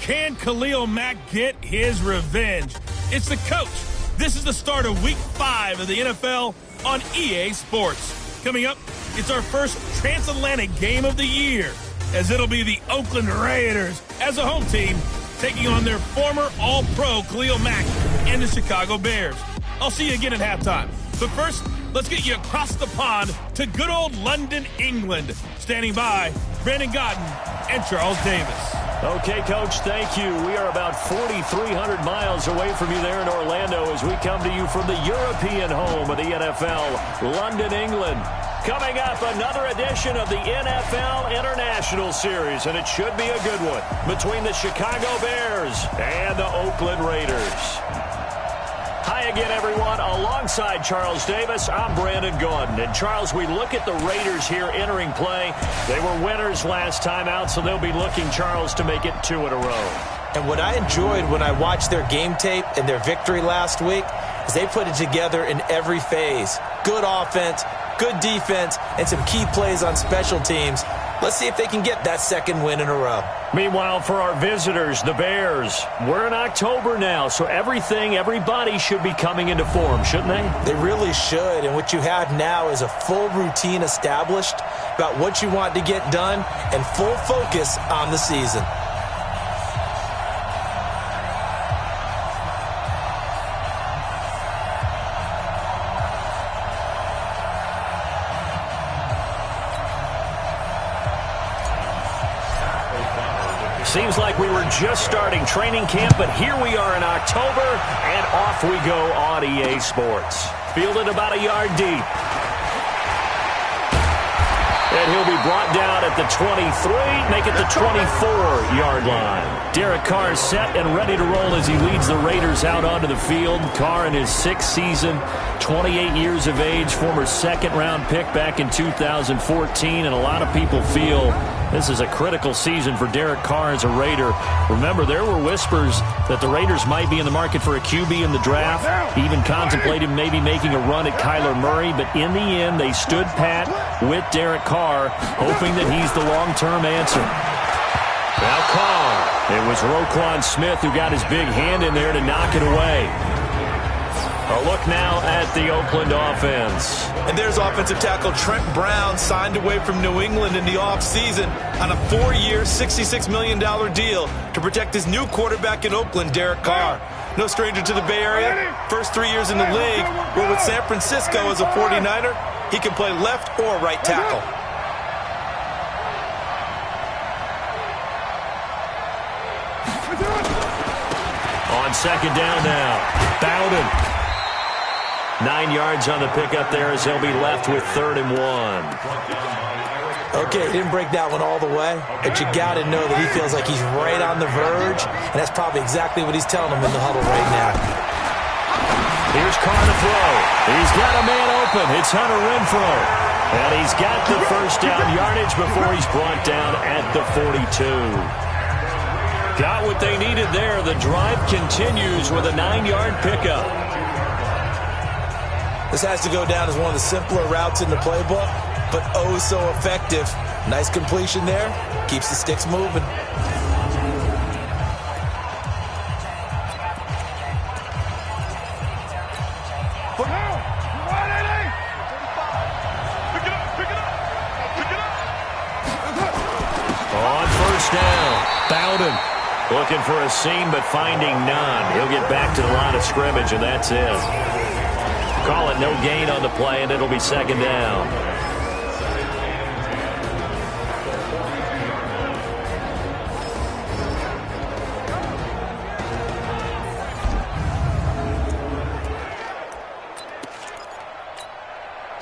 Can Khalil Mack get his revenge? It's the coach. This is the start of Week 5 of the NFL on EA Sports. Coming up, it's our first transatlantic game of the year, as it'll be the Oakland Raiders as a home team taking on their former All-Pro Khalil Mack and the Chicago Bears. I'll see you again at halftime. But first, let's get you across the pond to good old London, England. Standing by, Brandon Gotten and Charles Davis. Okay, Coach, thank you. We are about 4,300 miles away from you there in Orlando as we come to you from the European home of the NFL, London, England. Coming up, another edition of the NFL International Series, and it should be a good one, between the Chicago Bears and the Oakland Raiders. Hi again, everyone. Alongside Charles Davis, I'm Brandon Gordon. And, Charles, we look at the Raiders here entering play. They were winners last time out, so they'll be looking, Charles, to make it 2 in a row. And what I enjoyed when I watched their game tape and their victory last week is they put it together in every phase. Good offense, good defense, and some key plays on special teams. Let's see if they can get that second win in a row. Meanwhile, for our visitors, the Bears, we're in October now, so everybody should be coming into form, shouldn't they? They really should, and what you have now is a full routine established about what you want to get done and full focus on the season. Seems like we were just starting training camp, but here we are in October, and off we go on EA Sports. Fielded about a yard deep. And he'll be brought down at the 23, make it the 24-yard line. Derek Carr is set and ready to roll as he leads the Raiders out onto the field. Carr in his 6th season, 28 years of age, former second-round pick back in 2014, and a lot of people feel this is a critical season for Derek Carr as a Raider. Remember, there were whispers that the Raiders might be in the market for a QB in the draft, even contemplated maybe making a run at Kyler Murray, but in the end, they stood pat with Derek Carr, hoping that he's the long-term answer. Now Carr. It was Roquan Smith who got his big hand in there to knock it away. A look now at the Oakland offense. And there's offensive tackle Trent Brown, signed away from New England in the offseason on a 4-year, $66 million deal to protect his new quarterback in Oakland, Derek Carr. No stranger to the Bay Area. First 3 years in the league were with San Francisco as a 49er. He can play left or right tackle. On second down now, Bowden. 9 yards on the pickup there as they'll be left with 3rd and 1. Okay, he didn't break that one all the way, but you got to know that he feels like he's right on the verge, and that's probably exactly what he's telling him in the huddle right now. Here's Carr to throw. He's got a man open. It's Hunter Renfrow. And he's got the first down yardage before he's brought down at the 42. Got what they needed there. The drive continues with a 9-yard pickup. This has to go down as one of the simpler routes in the playbook, but oh so effective. Nice completion there. Keeps the sticks moving. On first down, Bowden looking for a seam but finding none. He'll get back to the line of scrimmage, and that's it. Call it no gain on the play, and it'll be second down.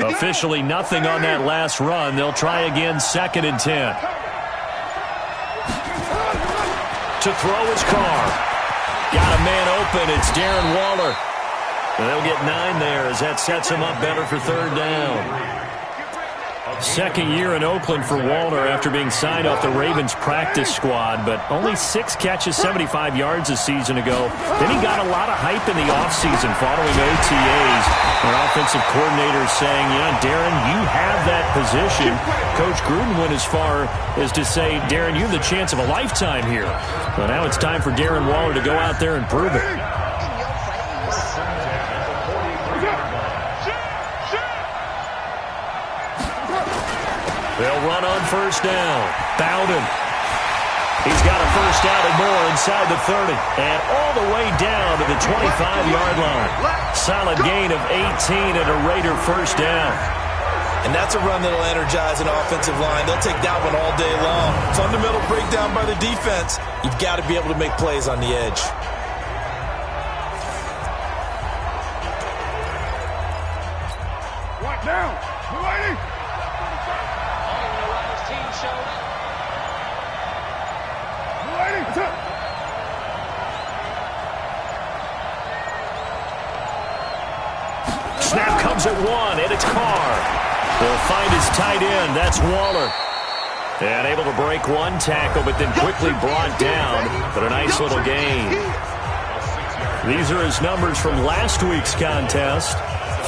Officially nothing on that last run. They'll try again, 2nd and 10. To throw is Carr. Got a man open. It's Darren Waller. And they'll get 9 there as that sets him up better for 3rd down. Second year in Oakland for Walner after being signed off the Ravens practice squad, but only 6 catches, 75 yards a season ago. Then he got a lot of hype in the offseason following OTAs. Our offensive coordinator saying, Darren, you have that position. Coach Gruden went as far as to say, Darren, you have the chance of a lifetime here. Well, now it's time for Darren Waller to go out there and prove it. They'll run on first down. Bowden. He's got a first down and more inside the 30. And all the way down to the 25-yard line. Solid gain of 18 and a Raider first down. And that's a run that'll energize an offensive line. They'll take that one all day long. Fundamental breakdown by the defense. You've got to be able to make plays on the edge. Right now. Ready? Snap comes at 1, and it's Carr. They'll find his tight end. That's Waller. And able to break one tackle, but then quickly brought down. But a nice little gain. These are his numbers from last week's contest.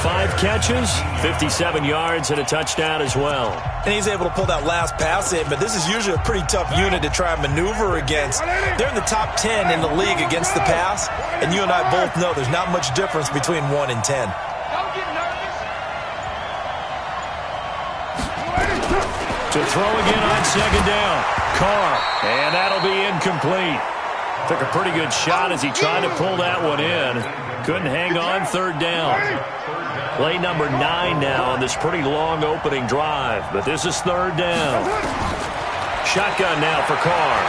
5 catches, 57 yards, and a touchdown as well. And he's able to pull that last pass in, but this is usually a pretty tough unit to try and maneuver against. They're in the top 10 in the league against the pass, and you and I both know there's not much difference between 1 and 10. To throw again on second down. Carr, and that'll be incomplete. Took a pretty good shot as he tried to pull that one in. Couldn't hang on third down. Play number 9 now on this pretty long opening drive, but this is third down. Shotgun now for Carr.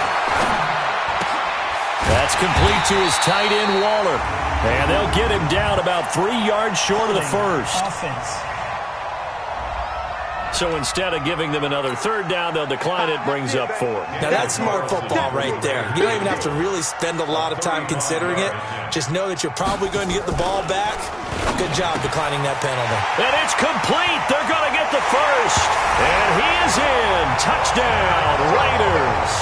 That's complete to his tight end, Waller. And they'll get him down about 3 yards short of the first. So instead of giving them another third down, they'll decline it, brings up 4. Now that's smart football right there. You don't even have to really spend a lot of time considering it. Just know that you're probably going to get the ball back. Good job declining that penalty. And it's complete. They're going to get the first. And he is in. Touchdown, Raiders.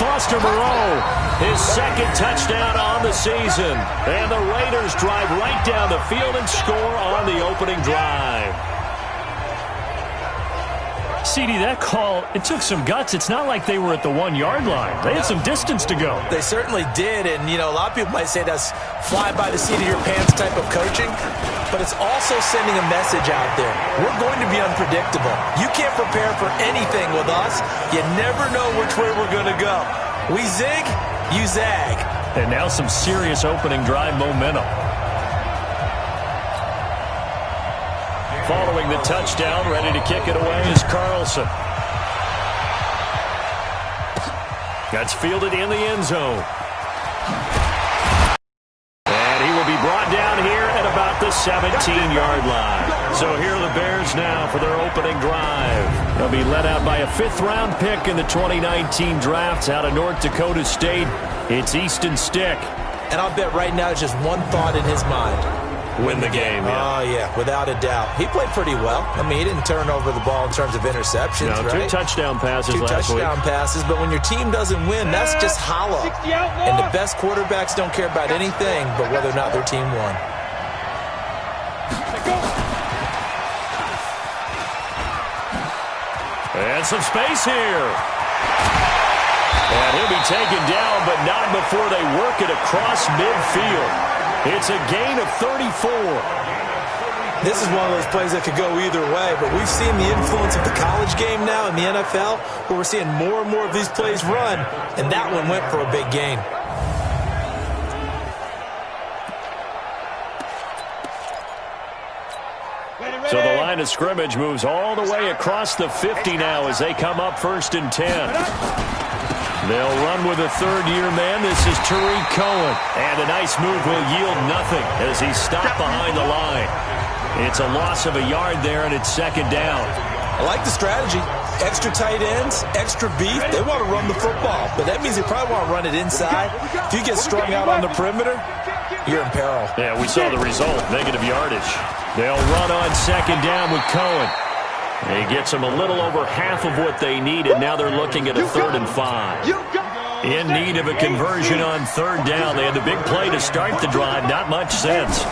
Foster Moreau, his second touchdown on the season. And the Raiders drive right down the field and score on the opening drive. CD, that call, it took some guts. It's not like they were at the 1-yard line. They had some distance to go. They certainly did, and, a lot of people might say that's fly by the seat of your pants type of coaching, but it's also sending a message out there. We're going to be unpredictable. You can't prepare for anything with us. You never know which way we're going to go. We zig, you zag. And now some serious opening drive momentum. Following the touchdown, ready to kick it away is Carlson. That's fielded in the end zone. And he will be brought down here at about the 17-yard line. So here are the Bears now for their opening drive. They'll be led out by a 5th-round pick in the 2019 draft out of North Dakota State. It's Easton Stick. And I'll bet right now it's just one thought in his mind. Win the game, yeah. Oh, yeah, without a doubt. He played pretty well. I mean, he didn't turn over the ball in terms of interceptions, no, right? 2 touchdown passes last week. 2 touchdown passes, but when your team doesn't win, that's just hollow. And the best quarterbacks don't care about anything but whether or not their team won. And some space here. And he'll be taken down, but not before they work it across midfield. It's a gain of 34. This is one of those plays that could go either way, but we've seen the influence of the college game now in the NFL, where we're seeing more and more of these plays run, and that one went for a big gain. So the line of scrimmage moves all the way across the 50 now as they come up 1st and 10. They'll run with a third-year man. This is Tariq Cohen. And a nice move will yield nothing as he's stopped behind the line. It's a loss of a yard there, and it's 2nd down. I like the strategy. Extra tight ends, extra beef. They want to run the football, but that means they probably want to run it inside. If you get strung out on the perimeter, you're in peril. Yeah, we saw the result, negative yardage. They'll run on 2nd down with Cohen. He gets them a little over half of what they needed. Now they're looking at a 3rd and 5. In need of a conversion on 3rd down. They had the big play to start the drive. Not much sense.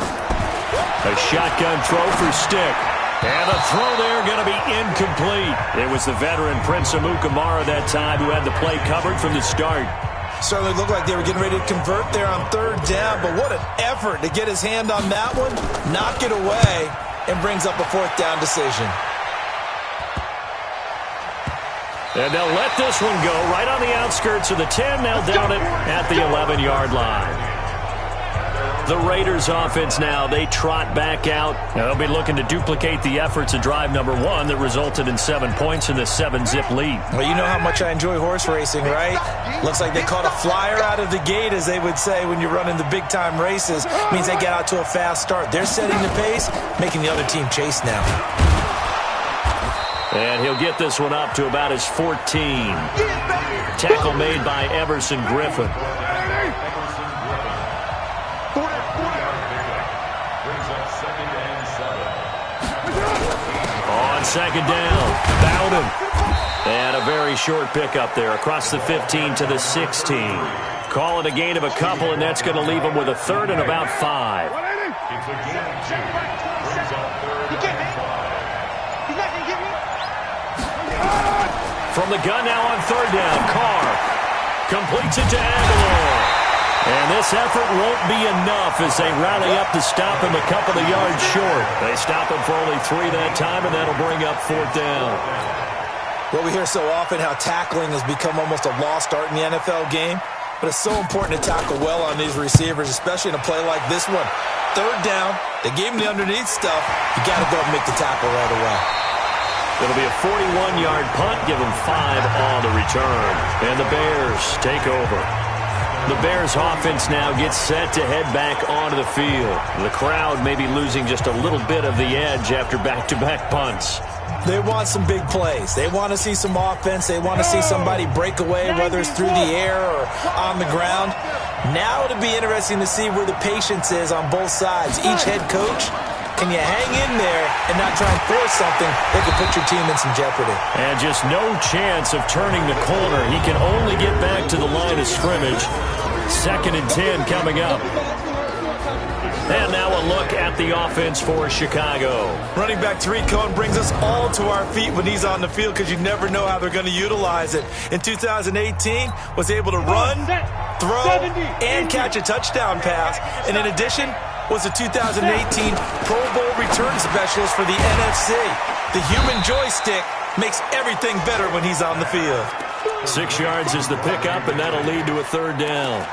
A shotgun throw for Stick. And the throw there going to be incomplete. It was the veteran Prince Amukamara that time who had the play covered from the start. Certainly looked like they were getting ready to convert there on 3rd down, but what an effort to get his hand on that one, knock it away, and brings up a 4th down decision. And they'll let this one go right on the outskirts of the 10. They'll down it at the 11-yard line. The Raiders offense now, they trot back out. They'll be looking to duplicate the efforts of drive number 1 that resulted in 7 points in the 7-zip lead. Well, you know how much I enjoy horse racing, right? Looks like they caught a flyer out of the gate, as they would say when you're running the big-time races. It means they get out to a fast start. They're setting the pace, making the other team chase now. And he'll get this one up to about his 14. Tackle made by Everson Griffin. On 2nd down, Bowden. And a very short pickup there across the 15 to the 16. Call it a gain of a couple, and that's going to leave them with a 3rd and about 5. From the gun now on 3rd down, Carr completes it to Aguilar. And this effort won't be enough as they rally up to stop him a couple of yards short. They stop him for only 3 that time, and that'll bring up 4th down. Well, we hear so often how tackling has become almost a lost art in the NFL game, but it's so important to tackle well on these receivers, especially in a play like this one. 3rd down, they gave him the underneath stuff. You got to go and make the tackle right away. It'll be a 41-yard punt, give them 5 on the return. And the Bears take over. The Bears offense now gets set to head back onto the field. The crowd may be losing just a little bit of the edge after back-to-back punts. They want some big plays. They want to see some offense. They want to see somebody break away, whether it's through the air or on the ground. Now it'll be interesting to see where the patience is on both sides. Each head coach, can you hang in there and not try and force something that could put your team in some jeopardy? And just no chance of turning the corner. He can only get back to the line of scrimmage. 2nd and 10 coming up. And now a look at the offense for Chicago. Running back Tariq Cohen brings us all to our feet when he's on the field because you never know how they're going to utilize it. In 2018, was able to run, throw, and catch a touchdown pass. And in addition, was a 2018 Pro Bowl return specialist for the NFC. The human joystick makes everything better when he's on the field. 6 yards is the pickup, and that'll lead to a 3rd down.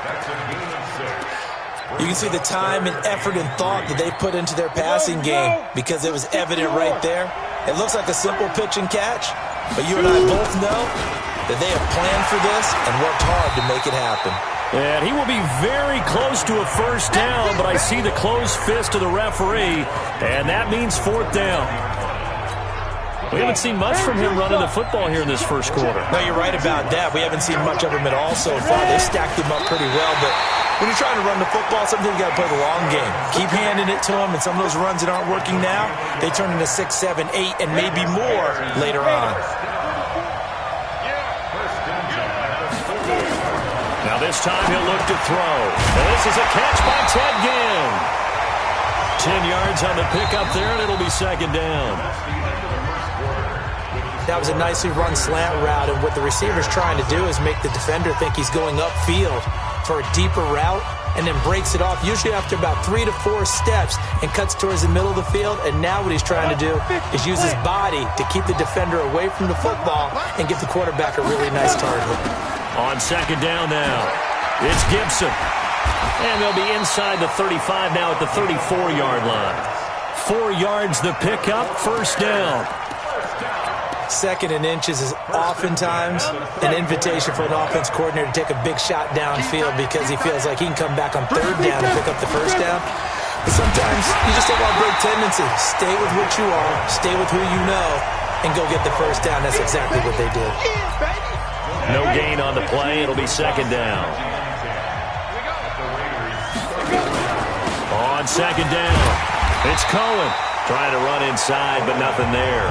You can see the time and effort and thought that they put into their passing game because it was evident right there. It looks like a simple pitch and catch, but you and I both know that they have planned for this and worked hard to make it happen. And he will be very close to a 1st down, but I see the closed fist of the referee, and that means 4th down. We haven't seen much from him running the football here in this first quarter. No, you're right about that. We haven't seen much of him at all so far. They stacked him up pretty well, but when you're trying to run the football, sometimes you got to play the long game. Keep handing it to him, and some of those runs that aren't working now, they turn into 6, 7, 8, and maybe more later on. Now this time he'll look to throw. And this is a catch by Ted Ginn. 10 yards on the pickup there, and it'll be 2nd down. That was a nicely run slant route, and what the receiver's trying to do is make the defender think he's going upfield for a deeper route, and then breaks it off, usually after about 3 to 4 steps, and cuts towards the middle of the field. And now what he's trying to do is use his body to keep the defender away from the football and give the quarterback a really nice target. On 2nd down now, it's Gibson. And they'll be inside the 35 now at the 34-yard line. 4 yards the pickup, 1st down. 2nd and inches is oftentimes an invitation for an offense coordinator to take a big shot downfield because he feels like he can come back on 3rd down and pick up the 1st down. But sometimes you just don't want to break tendency. Stay with what you are, stay with who you know, and go get the 1st down. That's exactly what they did. No gain on the play. It'll be 2nd down. On 2nd down, it's Cohen trying to run inside, but nothing there.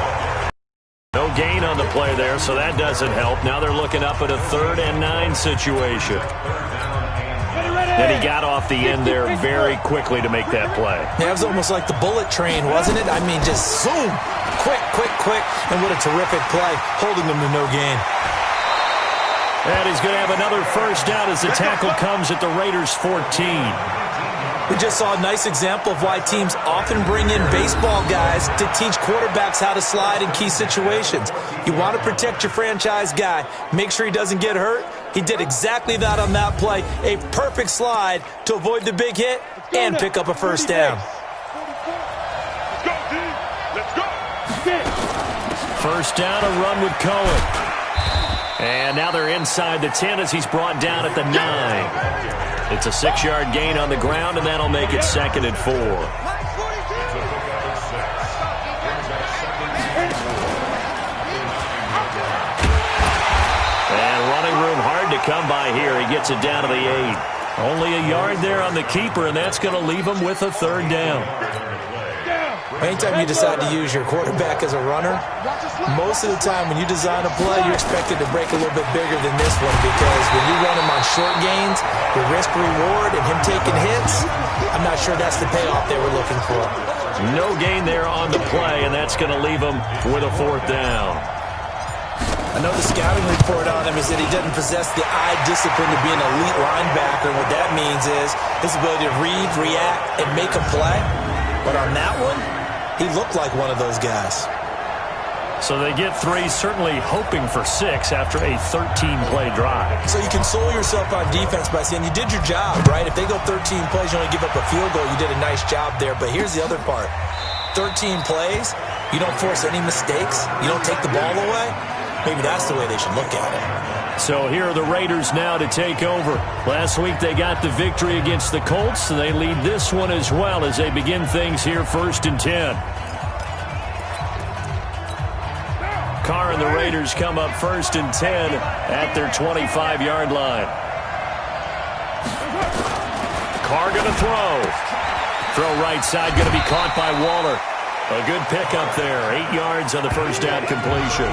gain on the play there, so that doesn't help. Now they're looking up at a 3rd and 9 situation. And he got off the end there very quickly to make that play. Yeah, it was almost like the bullet train, wasn't it? I mean, just zoom, quick, and what a terrific play, holding them to no gain. And he's going to have another first down as the tackle comes at the Raiders' 14. We just saw a nice example of why teams often bring in baseball guys to teach quarterbacks how to slide in key situations. You want to protect your franchise guy. Make sure he doesn't get hurt. He did exactly that on that play. A perfect slide to avoid the big hit and pick up a first down. First down, a run with Cohen. And now they're inside the 10 as he's brought down at the 9. It's a 6-yard gain on the ground, and that'll make it 2nd and 4. And running room hard to come by here. He gets it down to the 8. Only a yard there on the keeper, and that's going to leave him with a 3rd down. Anytime you decide to use your quarterback as a runner, most of the time when you design a play, you're expected to break a little bit bigger than this one, because when you run him on short gains, the risk-reward and him taking hits, I'm not sure that's the payoff they were looking for. No gain there on the play, and that's going to leave him with a 4th down. I know the scouting report on him is that he doesn't possess the eye discipline to be an elite linebacker. And what that means is his ability to read, react, and make a play. But on that one, he looked like one of those guys. So they get 3, certainly hoping for 6 after a 13-play drive. So you console yourself on defense by saying you did your job, right? If they go 13 plays, you only give up a field goal, you did a nice job there. But here's the other part. 13 plays, you don't force any mistakes, you don't take the ball away. Maybe that's the way they should look at it. So here are the Raiders now to take over. Last week they got the victory against the Colts, and they lead this one as well as they begin things here 1st and 10. Carr and the Raiders come up 1st and 10 at their 25-yard line. Carr going to throw right side, going to be caught by Waller. A good pickup there, 8 yards on the first down completion.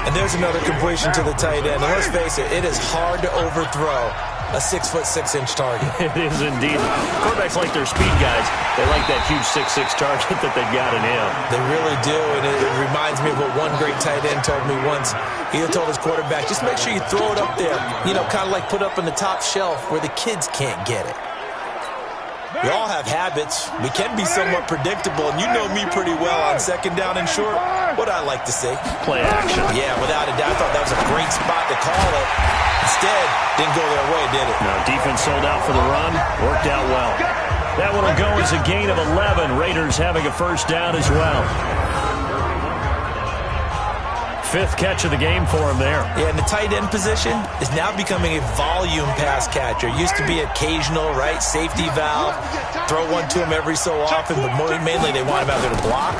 And there's another completion to the tight end. And let's face it, it is hard to overthrow a 6'6" target. It is indeed. Quarterbacks like their speed guys. They like that huge 6'6" target that they've got in him. They really do, and it reminds me of what one great tight end told me once. He told his quarterback, just make sure you throw it up there. You know, kind of like put up on the top shelf where the kids can't get it. We all have habits. We can be somewhat predictable, and you know me pretty well on 2nd down and short. What I like to say. Play action. Yeah, without a doubt. I thought that was a great spot to call it. Instead, didn't go their way, did it? No, defense sold out for the run. Worked out well. That one will go as a gain of 11. Raiders having a first down as well. 5th catch of the game for him there. Yeah, and the tight end position is now becoming a volume pass catcher. Used to be occasional, right? Safety valve. Throw one to him every so often, but mainly they want him out there to block.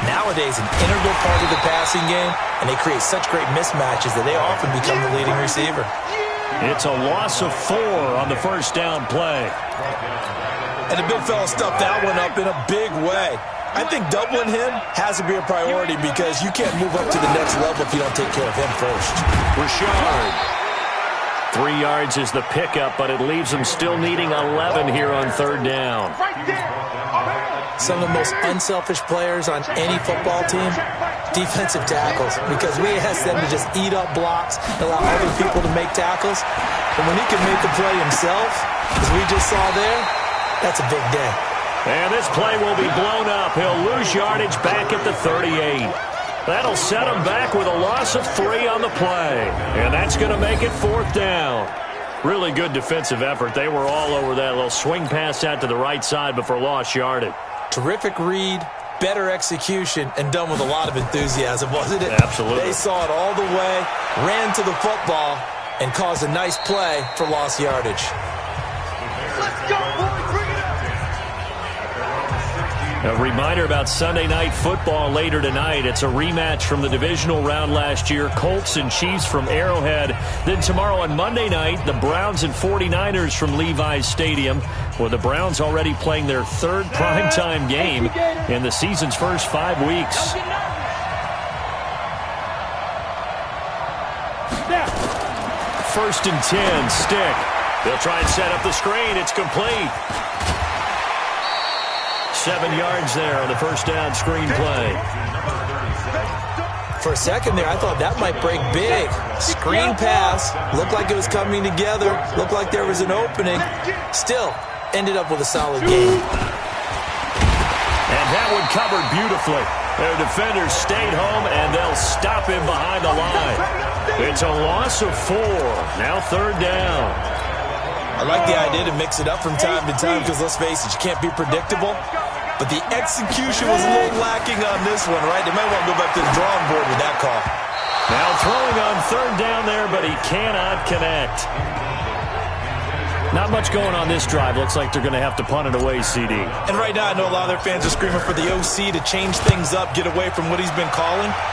Nowadays, an integral part of the passing game, and they create such great mismatches that they often become the leading receiver. It's a loss of 4 on the first down play. And the big fella stuffed that one up in a big way. I think doubling him has to be a priority because you can't move up to the next level if you don't take care of him first. Rashard. 3 yards is the pickup, but it leaves them still needing 11 here on 3rd down. Some of the most unselfish players on any football team, defensive tackles, because we ask them to just eat up blocks, allow other people to make tackles. But when he can make the play himself, as we just saw there, that's a big day. And this play will be blown up. He'll lose yardage back at the 38. That'll set him back with a loss of 3 on the play. And that's going to make it 4th down. Really good defensive effort. They were all over that little swing pass out to the right side before lost yardage. Terrific read, better execution, and done with a lot of enthusiasm, wasn't it? Absolutely. They saw it all the way, ran to the football, and caused a nice play for lost yardage. Let's go, boys. Bring it up. A reminder about Sunday Night Football later tonight. It's a rematch from the divisional round last year. Colts and Chiefs from Arrowhead. Then tomorrow on Monday night, the Browns and 49ers from Levi's Stadium, where the Browns already playing their third primetime game in the season's first 5 weeks. First and 10, stick. They'll try and set up the screen. It's complete. 7 yards there on the first down screen play. For a second there, I thought that might break big. Screen pass. Looked like it was coming together. Looked like there was an opening. Still, ended up with a solid game. And that one covered beautifully. Their defenders stayed home, and they'll stop him behind the line. It's a loss of 4. Now third down. I like the idea to mix it up from time to time because, let's face it, you can't be predictable. But the execution was a little lacking on this one, right? They might want to go back to the drawing board with that call. Now throwing on third down there, but he cannot connect. Not much going on this drive. Looks like they're going to have to punt it away, CD. And right now, I know a lot of their fans are screaming for the OC to change things up, get away from what he's been calling.